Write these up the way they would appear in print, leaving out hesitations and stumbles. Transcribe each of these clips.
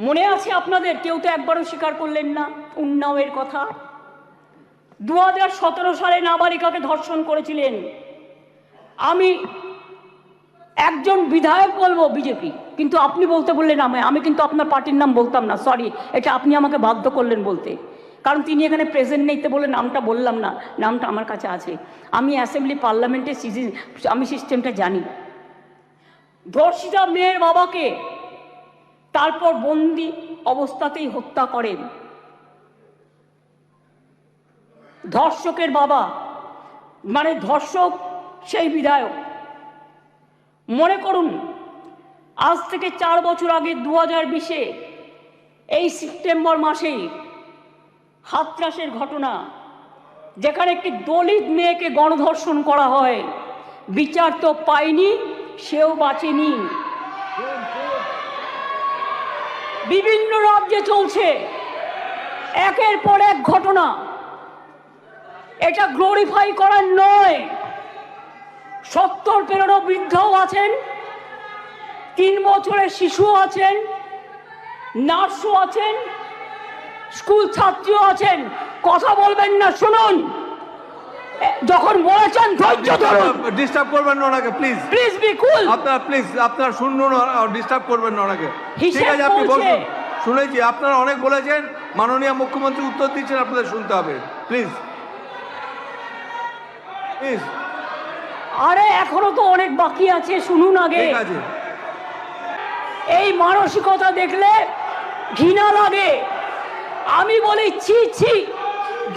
মনে আছে আপনাদের? কেউ তো একবারও স্বীকার করলেন না উন্নাওয়ের কথা। 2017 সালে নাবালিকাকে ধর্ষণ করেছিলেন। আমি একজন বিধায়ক বলবো বিজেপি, কিন্তু আপনি বলতে বললেন আমায়। আমি কিন্তু আপনার পার্টির নাম বলতাম না, সরি, এটা আপনি আমাকে বাধ্য করলেন বলতে, কারণ তিনি এখানে প্রেজেন্ট নেই বলে নামটা বললাম না। নামটা আমার কাছে আছে, আমি অ্যাসেম্বলি পার্লামেন্টের আমি সিস্টেমটা জানি। ধর্ষিতা মেয়ের বাবাকে তারপর বন্দি অবস্থাতেই হত্যা করেন ধর্ষকের বাবা, মানে ধর্ষক সেই বিধায়ক। মনে করুন, আজ থেকে 4 বছর আগে 2020-এ এই সেপ্টেম্বর মাসেই হাতরাসের ঘটনা, যেখানে একটি দলিত মেয়েকে গণধর্ষণ করা হয়। বিচার তো পায়নি, সেও বাঁচেনি। বিভিন্ন রাজ্যে চলছে একের পর এক ঘটনা। এটা গ্লোরিফাই করার নয়। 70 পেরোনো বৃদ্ধও আছেন, 3 বছরের শিশুও আছেন, নার্সও আছেন, স্কুল ছাত্রীও আছেন। কথা বলবেন না, শুনুন। যখন বলেছেন ধৈর্য ধরুন, ডিস্টার্ব করবেন না ওনাকে, প্লিজ প্লিজ বি কুল। আপনারা শুনুন, ডিস্টার্ব করবেন না ওনাকে। ঠিক হিসেব আছে, আপনি বলছে। বলুন। শুনেছি, আপনারা অনেক বলেছেন, মাননীয় মুখ্যমন্ত্রী উত্তর দিচ্ছেন, আপনাদের শুনতে হবে, প্লিজ প্লিজ। আরে এখনো তো অনেক বাকি আছে, শুনুন আগে। ঠিক আছে। এই মানসিকতা দেখলে ঘৃণা লাগে। আমি বলি ছি ছি,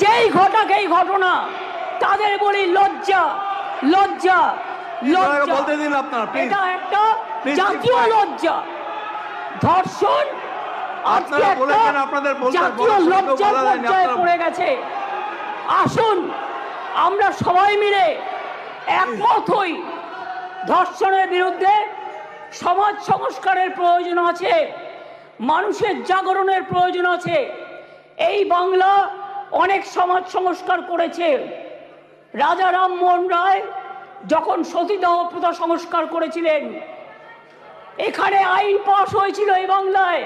যেই ঘটাক এই ঘটনা, তাদের বলি লজ্জা লজ্জা লজ্জা। বলতে দিন আপনারা, প্লিজ। এটা একটা Please, জাতীয় please, লজ্জা। ধর্ষণ আজকে আপনারা একটা বলেছেন, আপনাদের জাতীয় লজ্জার পর্যায়ে পড়ে গেছে। আসুন আমরা সবাই মিলে একমত হই, ধর্ষণের বিরুদ্ধে সমাজ সংস্কারের প্রয়োজন আছে, মানুষের জাগরণের প্রয়োজন আছে। এই বাংলা অনেক সমাজ সংস্কার করেছে। রাজা রামমোহন রায় যখন সতীদাহ প্রথা সংস্কার করেছিলেন, এখানে আইন পাশ হয়েছিল এই বাংলায়,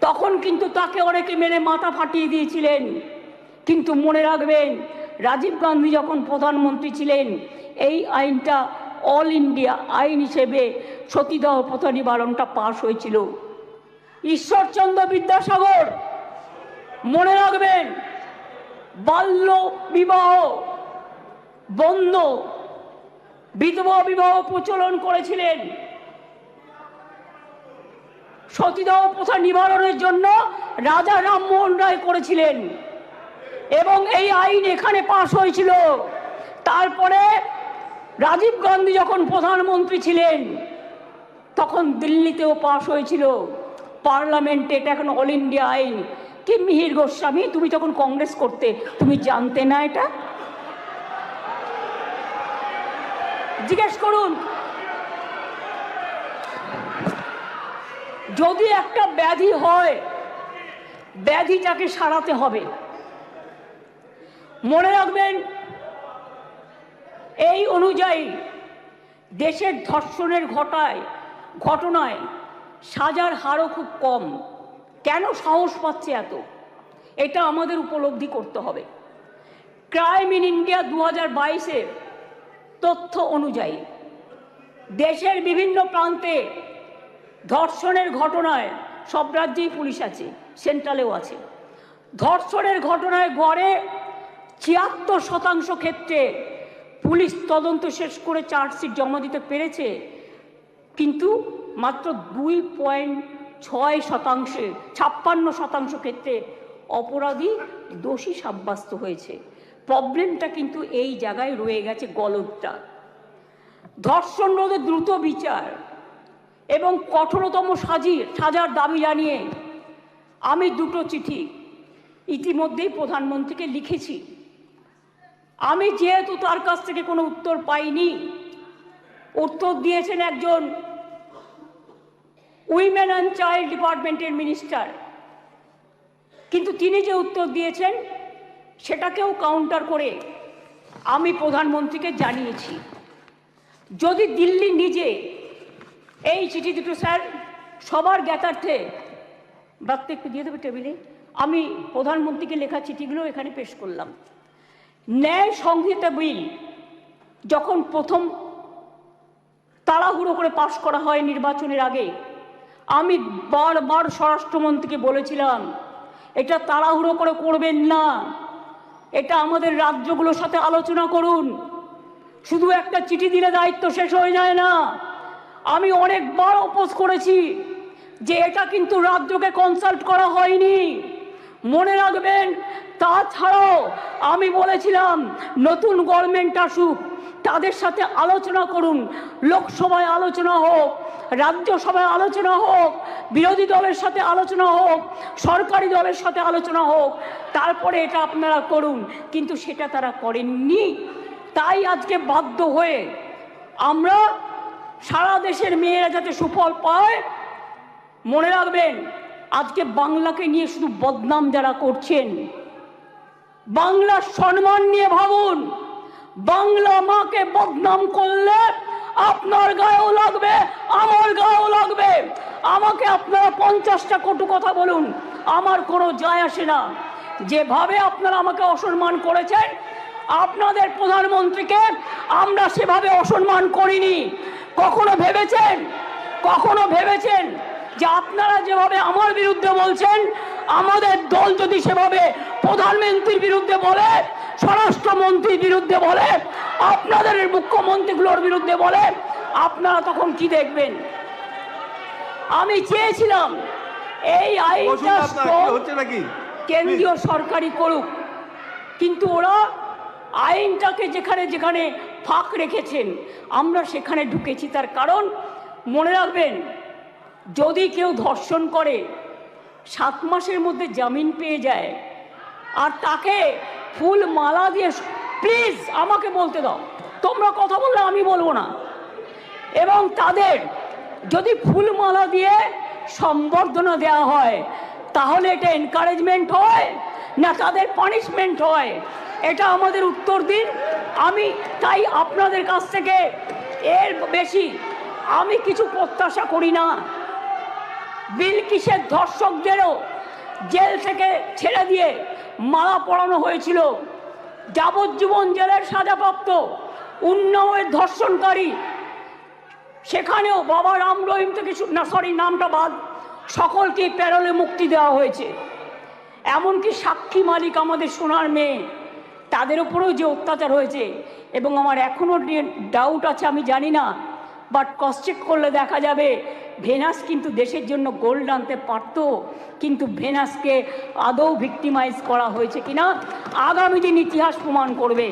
তখন কিন্তু তাকে অনেকে মেরে মাথা ফাটিয়ে দিয়েছিলেন। কিন্তু মনে রাখবেন, রাজীব গান্ধী যখন প্রধানমন্ত্রী ছিলেন, এই আইনটা অল ইন্ডিয়া আইন হিসেবে সতীদাহ প্রথা নিবারণটা পাশ হয়েছিল। ঈশ্বরচন্দ্র বিদ্যাসাগর, মনে রাখবেন, বাল্য বিবাহ বন্ধ, বিধবা বিবাহ প্রচলন করেছিলেন। সতীদাহ প্রথা নিবারণের জন্য রাজা রামমোহন রায় করেছিলেন, এবং এই আইন এখানে পাশ হয়েছিল। তারপরে রাজীব গান্ধী যখন প্রধানমন্ত্রী ছিলেন, তখন দিল্লিতেও পাশ হয়েছিল পার্লামেন্টে। এটা এখন অল ইন্ডিয়া আইন। কি মিহির গোস্বামী, তুমি তখন কংগ্রেস করতে, তুমি জানতে না এটা? জিজ্ঞেস করুন। যদি একটা ব্যাধি হয়, ব্যাধিটাকে সারাতে হবে। মনে রাখবেন, এই অনুযায়ী দেশের ধর্ষণের ঘটনায় সাজার হারও খুব কম। কেন সাহস পাচ্ছে এত, এটা আমাদের উপলব্ধি করতে হবে। ক্রাইম ইন ইন্ডিয়া 2022-এর তথ্য অনুযায়ী দেশের বিভিন্ন প্রান্তে ধর্ষণের ঘটনায়, সব রাজ্যেই পুলিশ আছে, সেন্ট্রালেও আছে, ধর্ষণের ঘটনায় গড়ে 76% ক্ষেত্রে পুলিশ তদন্ত শেষ করে চার্জশিট জমা দিতে পেরেছে। কিন্তু মাত্র 2.6%, 56% ক্ষেত্রে অপরাধী দোষী সাব্যস্ত হয়েছে। প্রবলেমটা কিন্তু এই জায়গায় রয়ে গেছে, গলদটা। ধর্ষণ রোধে দ্রুত বিচার এবং কঠোরতম সাজার দাবি জানিয়ে আমি 2টো চিঠি ইতিমধ্যেই প্রধানমন্ত্রীকে লিখেছি। আমি যেহেতু তার কাছ থেকে কোনো উত্তর পাইনি, উত্তর দিয়েছেন একজন উইমেন অ্যান্ড চাইল্ড ডিপার্টমেন্টের মিনিস্টার, কিন্তু তিনি যে উত্তর দিয়েছেন সেটাকেও কাউন্টার করে আমি প্রধানমন্ত্রীকে জানিয়েছি। যদি দিল্লি নিজে এই চিঠি দুটো, স্যার, সবার জ্ঞাতার্থে ব্রাত্য একটু দিয়ে দেবে টেবিলে। আমি প্রধানমন্ত্রীকে লেখা চিঠিগুলো এখানে পেশ করলাম। ন্যায় সংহিতা বিল যখন প্রথম তাড়াহুড়ো করে পাশ করা হয় নির্বাচনের আগে, আমি বারবার স্বরাষ্ট্রমন্ত্রীকে বলেছিলাম এটা তাড়াহুড়ো করে করবেন না, এটা আমাদের রাজ্যগুলোর সাথে আলোচনা করুন, শুধু একটা চিঠি দিলে দায়িত্ব শেষ হয়ে যায় না। আমি অনেকবার অপোজ করেছি যে এটা কিন্তু রাজ্যকে কনসাল্ট করা হয়নি, মনে রাখবেন। তাছাড়াও আমি বলেছিলাম নতুন গভর্নমেন্ট আসুক, তাদের সাথে আলোচনা করুন, লোকসভায় আলোচনা হোক, রাজ্যসভায় আলোচনা হোক, বিরোধী দলের সাথে আলোচনা হোক, সরকারি দলের সাথে আলোচনা হোক, তারপরে এটা আপনারা করুন। কিন্তু সেটা তারা করেননি। তাই আজকে বাধ্য হয়ে আমরা সারা দেশের মেয়েরা যাতে সুফল পায়, মনে রাখবেন আজকে বাংলাকে নিয়ে শুধু বদনাম যারা করছেন, বাংলার সম্মান নিয়ে ভাবুন। বাংলা মাকে বদনাম করলে আপনার গায়েও লাগবে, আমার গায়েও লাগবে। আমাকে আপনারা 50টা কটু কথা বলুন, আমার কোনো যায় আসে না। যেভাবে আপনারা আমাকে অসম্মান করেছেন, আপনাদের প্রধানমন্ত্রীকে আমরা সেভাবে অসম্মান করিনি। কখনো ভেবেছেন যে আপনারা যেভাবে আমার বিরুদ্ধে বলছেন, আমাদের দল যদি সেভাবে প্রধানমন্ত্রীর বিরুদ্ধে বলে, স্বরাষ্ট্রমন্ত্রীর বিরুদ্ধে বলে, আপনাদের মুখ্যমন্ত্রীগুলোর বিরুদ্ধে বলে, আপনারা তখন কি দেখবেন? আমি চেয়েছিলাম এই আইনটা কেন্দ্রীয় সরকারই করুক, কিন্তু ওরা আইনটাকে যেখানে যেখানে ফাঁক রেখেছেন আমরা সেখানে ঢুকেছি। তার কারণ মনে রাখবেন, যদি কেউ ধর্ষণ করে 7 মাসের মধ্যে জামিন পেয়ে যায়, আর তাকে ফুল মালা দিয়ে, প্লিজ আমাকে বলতে দাও, তোমরা কথা বললে আমি বলবো না, এবং তাদের যদি ফুল মালা দিয়ে সম্বর্ধনা দেওয়া হয়, তাহলে এটা এনকারেজমেন্ট হয় না তাদের পানিশমেন্ট হয়? এটা আমাদের উত্তর দিন। আমি তাই আপনাদের কাছ থেকে এর বেশি আমি কিছু প্রত্যাশা করি না। বিলকিসের ধর্ষকদেরও জেল থেকে ছেড়ে দিয়ে মালা পরানো হয়েছিল। যাবজ্জীবন জেলের সাজাপ্রাপ্ত উন্নাওয়ের ধর্ষণকারী, সেখানেও বাবা রাম রহিম থেকে নামটা বাদ, সকলকে প্যারোলে মুক্তি দেওয়া হয়েছে। এমনকি সাক্ষী মালিক আমাদের সোনার মেয়ে, তাদের উপরেও যে অত্যাচার হয়েছে, এবং আমার এখনও ডাউট আছে, আমি জানি না, বাট ক্রস চেক করলে দেখা যাবে ভেনাস কিন্তু দেশের জন্য গোল্ড আনতে পারত, কিন্তু ভেনাসকে আদৌ ভিক্টিমাইজ করা হয়েছে কিনা আগামী দিন ইতিহাস প্রমাণ করবে।